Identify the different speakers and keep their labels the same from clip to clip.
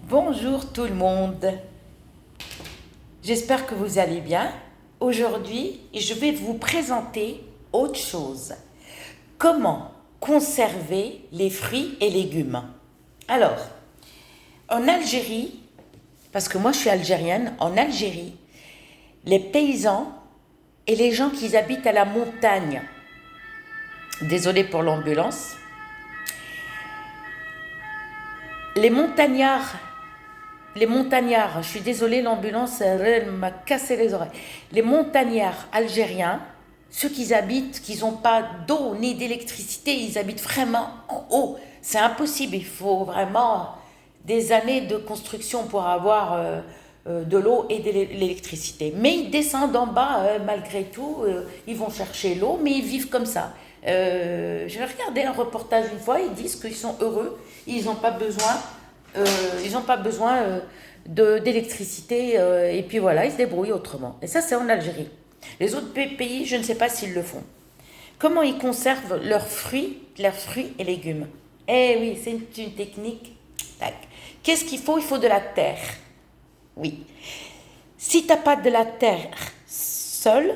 Speaker 1: Bonjour tout le monde, j'espère que vous allez bien. Aujourd'hui, je vais vous présenter autre chose. Comment conserver les fruits et légumes. Alors, en Algérie, parce que moi je suis algérienne, en Algérie, les paysans et les gens qui habitent à la montagne, désolé pour l'ambulance, les montagnards, je suis désolée, l'ambulance elle m'a cassé les oreilles. Les montagnards algériens, ceux qui habitent, qui n'ont pas d'eau ni d'électricité, ils habitent vraiment en haut. C'est impossible, il faut vraiment des années de construction pour avoir de l'eau et de l'électricité. Mais ils descendent en bas malgré tout, ils vont chercher l'eau, mais ils vivent comme ça. J'ai regardé un reportage une fois, ils disent qu'ils sont heureux, ils n'ont pas besoin d'électricité et puis voilà, ils se débrouillent autrement. Et ça, c'est en Algérie. Les autres pays, je ne sais pas s'ils le font. Comment ils conservent leurs fruits et légumes? Eh oui, c'est une technique. Tac. Qu'est-ce qu'il faut? Il faut de la terre. Oui. Si tu n'as pas de la terre seule,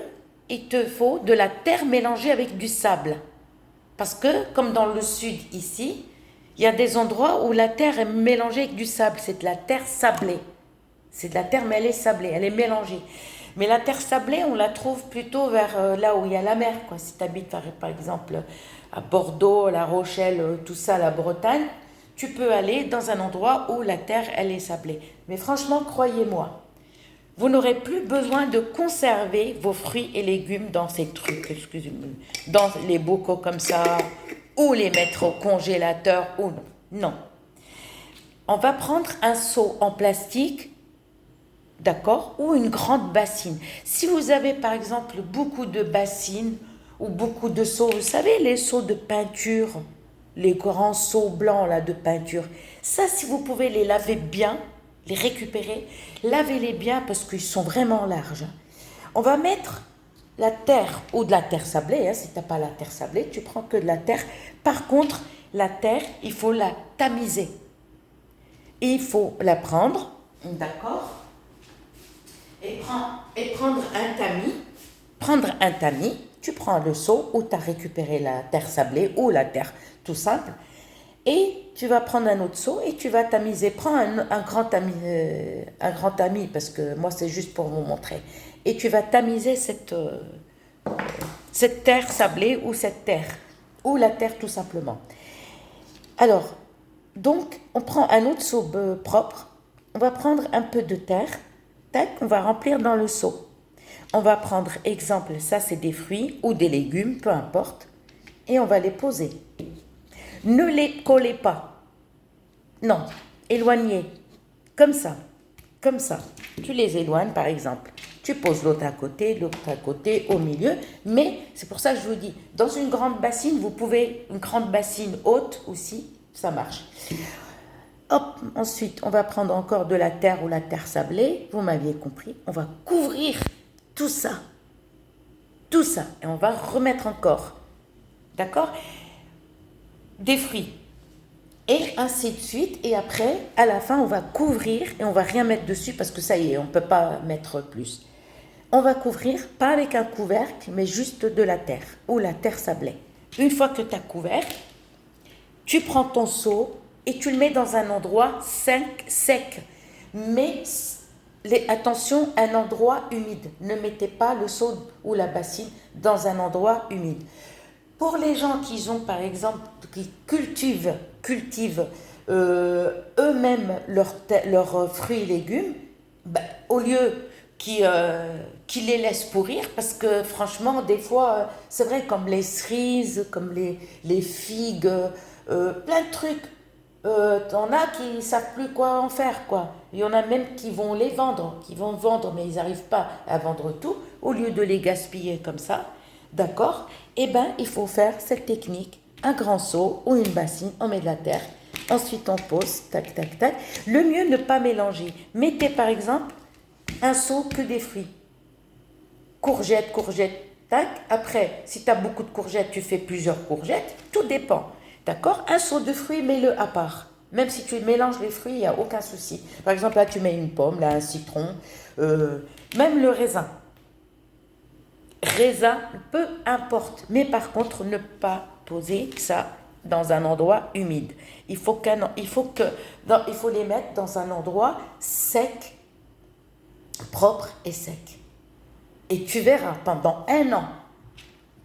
Speaker 1: il te faut de la terre mélangée avec du sable. Parce que, comme dans le sud ici, il y a des endroits où la terre est mélangée avec du sable. C'est de la terre sablée. C'est de la terre, mais elle est sablée, elle est mélangée. Mais la terre sablée, on la trouve plutôt vers là où il y a la mer, quoi. Si tu habites par exemple à Bordeaux, La Rochelle, tout ça, la Bretagne, tu peux aller dans un endroit où la terre, elle est sablée. Mais franchement, croyez-moi, vous n'aurez plus besoin de conserver vos fruits et légumes dans ces trucs, excusez-moi, dans les bocaux comme ça, ou les mettre au congélateur, ou non. Non. On va prendre un seau en plastique, d'accord, ou une grande bassine. Si vous avez par exemple beaucoup de bassines ou beaucoup de seaux, vous savez, les seaux de peinture, les grands seaux blancs là de peinture, ça, si vous pouvez les laver bien, les récupérer, lavez-les bien parce qu'ils sont vraiment larges. On va mettre la terre ou de la terre sablée, hein, si tu n'as pas la terre sablée, tu prends que de la terre. Par contre, la terre, il faut la tamiser. Et il faut la prendre, d'accord, et prendre un tamis, tu prends le seau où tu as récupéré la terre sablée ou la terre tout simple, et tu vas prendre un autre seau et tu vas tamiser. Prends un grand tamis, parce que moi c'est juste pour vous montrer. Et tu vas tamiser cette terre sablée ou cette terre, ou la terre tout simplement. Alors, donc, on prend un autre seau propre, on va prendre un peu de terre, tac, on va remplir dans le seau. On va prendre, exemple, ça c'est des fruits ou des légumes, peu importe, et on va les poser. Ne les collez pas. Non, éloignez. Comme ça. Comme ça. Tu les éloignes, par exemple. Tu poses l'autre à côté, au milieu. Mais c'est pour ça que je vous dis, dans une grande bassine, vous pouvez, une grande bassine haute aussi, ça marche. Hop, ensuite, on va prendre encore de la terre ou la terre sablée. Vous m'aviez compris. On va couvrir tout ça. Tout ça. Et on va remettre encore. D'accord? Des fruits. Et ainsi de suite. Et après, à la fin, on va couvrir et on va rien mettre dessus parce que ça y est, on ne peut pas mettre plus. On va couvrir, pas avec un couvercle, mais juste de la terre ou la terre sablée. Une fois que tu as couvert, tu prends ton seau et tu le mets dans un endroit sec. Mais attention, un endroit humide. Ne mettez pas le seau ou la bassine dans un endroit humide. Pour les gens qui ont, par exemple, qui cultivent eux-mêmes leurs fruits et légumes, ben, au lieu qu'ils les laissent pourrir, parce que franchement, des fois, c'est vrai, comme les cerises, comme les figues, plein de trucs. T'en as qui ne savent plus quoi en faire, quoi. Il y en a même qui vont les vendre, mais ils n'arrivent pas à vendre tout. Au lieu de les gaspiller comme ça, d'accord? Eh bien, il faut faire cette technique. Un grand seau ou une bassine, on met de la terre. Ensuite, on pose, tac, tac, tac. Le mieux, ne pas mélanger. Mettez par exemple un seau que des fruits. Courgettes, tac. Après, si tu as beaucoup de courgettes, tu fais plusieurs courgettes. Tout dépend. D'accord? Un seau de fruits, mets-le à part. Même si tu mélanges les fruits, il n'y a aucun souci. Par exemple, là, tu mets une pomme, là, un citron, même le raisin. Raisin, peu importe. Mais par contre, ne pas poser ça dans un endroit humide. Il faut les mettre dans un endroit sec, propre et sec. Et tu verras pendant un an.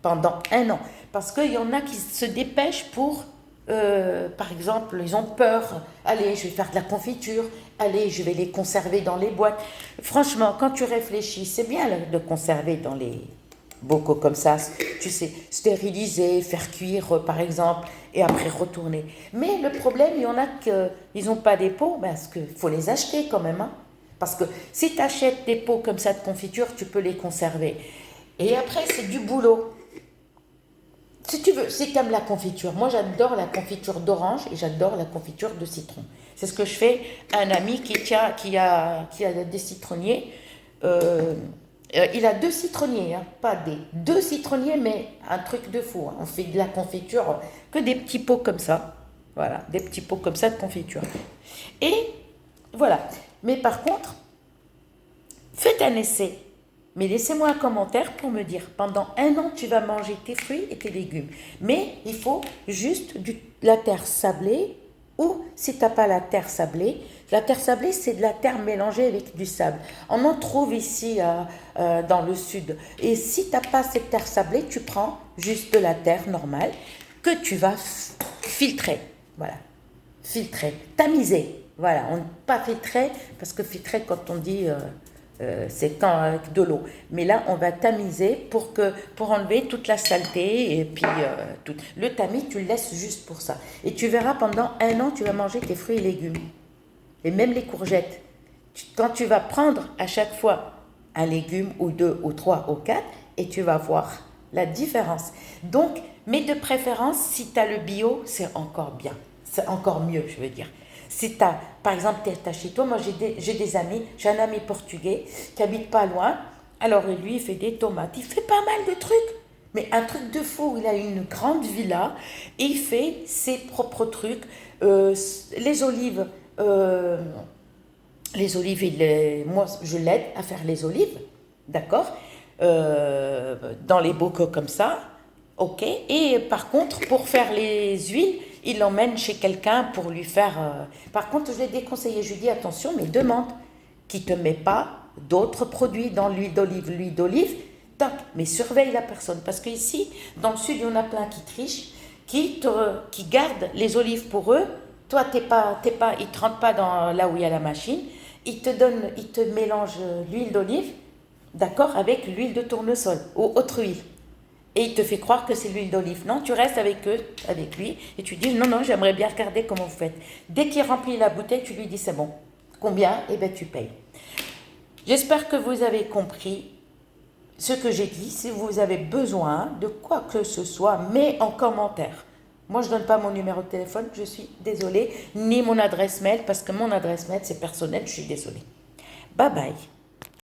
Speaker 1: Pendant un an. Parce qu'il y en a qui se dépêchent pour, par exemple, ils ont peur. Allez, je vais faire de la confiture. Allez, je vais les conserver dans les boîtes. Franchement, quand tu réfléchis, c'est bien de conserver dans les bocaux comme ça. Tu sais, stériliser, faire cuire, par exemple, et après retourner. Mais le problème, il y en a qu'ils n'ont pas des pots, parce qu'il faut les acheter quand même. Hein. Parce que si tu achètes des pots comme ça de confiture, tu peux les conserver. Et après, c'est du boulot. Si tu veux, si tu aimes la confiture, moi j'adore la confiture d'orange et j'adore la confiture de citron. C'est ce que je fais à un ami qui a des citronniers. Il a 2 citronniers, hein, pas des 2 citronniers, mais un truc de fou. Hein. On fait de la confiture que des petits pots comme ça. Voilà, des petits pots comme ça de confiture. Et voilà. Mais par contre, faites un essai. Mais laissez-moi un commentaire pour me dire, pendant un an, tu vas manger tes fruits et tes légumes. Mais il faut juste de la terre sablée, ou si tu n'as pas la terre sablée, c'est de la terre mélangée avec du sable. On en trouve ici dans le sud. Et si tu n'as pas cette terre sablée, tu prends juste de la terre normale que tu vas filtrer. Voilà, filtrer, tamiser. Voilà, on pas filtrer, parce que filtrer, quand on dit... c'est avec de l'eau. Mais là, on va tamiser pour enlever toute la saleté et puis tout. Le tamis, tu le laisses juste pour ça. Et tu verras, pendant un an, tu vas manger tes fruits et légumes. Et même les courgettes. Quand tu vas prendre à chaque fois un légume ou 2 ou 3 ou 4, et tu vas voir la différence. Donc, mais de préférence, si tu as le bio, c'est encore bien. C'est encore mieux, je veux dire. Si tu as, par exemple, tu es chez toi, moi j'ai des amis, j'ai un ami portugais qui habite pas loin, alors lui il fait des tomates, il fait pas mal de trucs, mais un truc de fou, il a une grande villa, et il fait ses propres trucs, les olives, moi je l'aide à faire les olives, d'accord, dans les bocaux comme ça, ok, et par contre pour faire les huiles, il l'emmène chez quelqu'un pour lui faire... Par contre, je l'ai déconseillé, je lui dis attention, mais demande qu'il ne te met pas d'autres produits dans l'huile d'olive. L'huile d'olive, tac, mais surveille la personne. Parce qu'ici, dans le sud, il y en a plein qui trichent, qui gardent les olives pour eux. Toi, ils ne te rentrent pas là où il y a la machine. Ils te mélangent l'huile d'olive, d'accord, avec l'huile de tournesol ou autre huile. Et il te fait croire que c'est l'huile d'olive. Non, tu restes avec eux, avec lui, et tu dis non, j'aimerais bien regarder comment vous faites. Dès qu'il remplit la bouteille, tu lui dis c'est bon. Combien? Eh bien, tu payes. J'espère que vous avez compris ce que j'ai dit. Si vous avez besoin de quoi que ce soit, mets en commentaire. Moi, je ne donne pas mon numéro de téléphone, je suis désolée, ni mon adresse mail, parce que mon adresse mail, c'est personnel, je suis désolée. Bye bye.